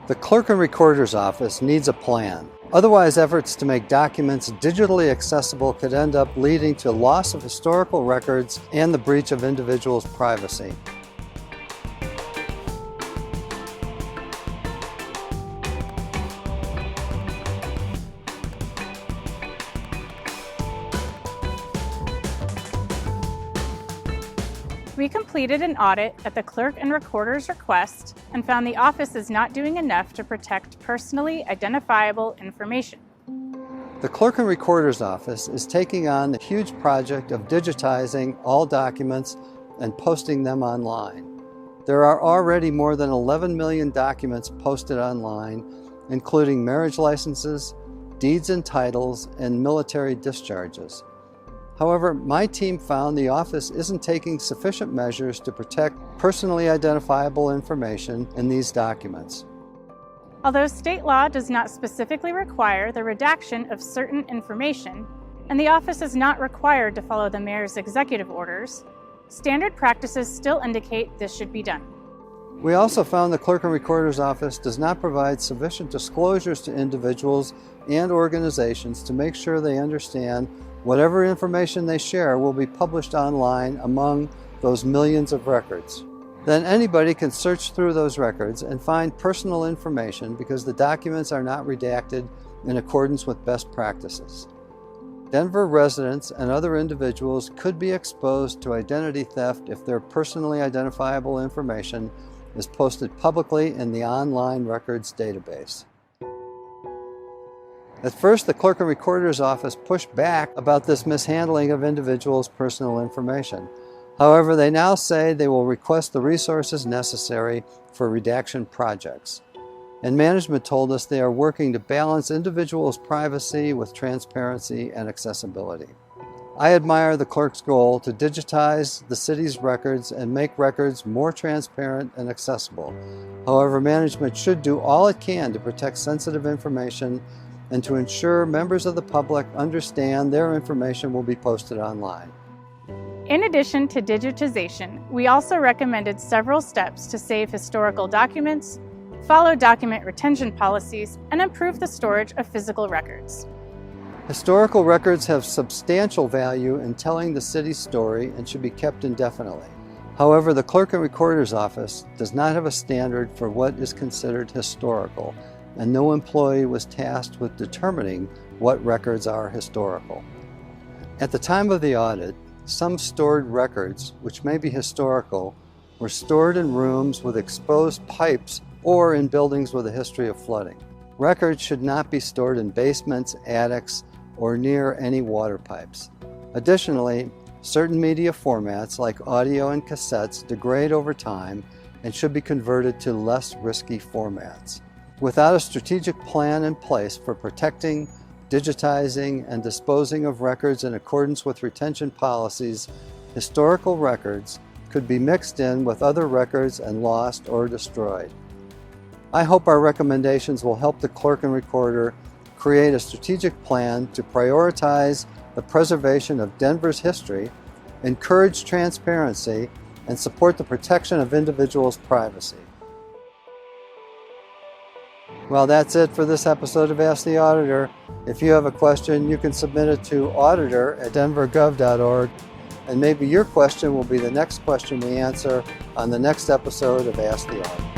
The Clerk and Recorder's Office needs a plan. Otherwise, efforts to make documents digitally accessible could end up leading to loss of historical records and the breach of individuals' privacy. We completed an audit at the Clerk and Recorder's request and found the office is not doing enough to protect personally identifiable information. The Clerk and Recorder's Office is taking on the huge project of digitizing all documents and posting them online. There are already more than 11 million documents posted online, including marriage licenses, deeds and titles, and military discharges. However, my team found the office isn't taking sufficient measures to protect personally identifiable information in these documents. Although state law does not specifically require the redaction of certain information, and the office is not required to follow the mayor's executive orders, standard practices still indicate this should be done. We also found the Clerk and Recorder's Office does not provide sufficient disclosures to individuals and organizations to make sure they understand whatever information they share will be published online among those millions of records. Then anybody can search through those records and find personal information because the documents are not redacted in accordance with best practices. Denver residents and other individuals could be exposed to identity theft if their personally identifiable information is posted publicly in the online records database. At first, the Clerk and Recorder's Office pushed back about this mishandling of individuals' personal information. However, they now say they will request the resources necessary for redaction projects. And management told us they are working to balance individuals' privacy with transparency and accessibility. I admire the clerk's goal to digitize the city's records and make records more transparent and accessible. However, management should do all it can to protect sensitive information and to ensure members of the public understand their information will be posted online. In addition to digitization, we also recommended several steps to save historical documents, follow document retention policies, and improve the storage of physical records. Historical records have substantial value in telling the city's story and should be kept indefinitely. However, the Clerk and Recorder's Office does not have a standard for what is considered historical, and no employee was tasked with determining what records are historical. At the time of the audit, some stored records, which may be historical, were stored in rooms with exposed pipes or in buildings with a history of flooding. Records should not be stored in basements, attics, or near any water pipes. Additionally, certain media formats like audio and cassettes degrade over time and should be converted to less risky formats. Without a strategic plan in place for protecting, digitizing, and disposing of records in accordance with retention policies, historical records could be mixed in with other records and lost or destroyed. I hope our recommendations will help the Clerk and Recorder create a strategic plan to prioritize the preservation of Denver's history, encourage transparency, and support the protection of individuals' privacy. Well, that's it for this episode of Ask the Auditor. If you have a question, you can submit it to auditor@denvergov.org, and maybe your question will be the next question we answer on the next episode of Ask the Auditor.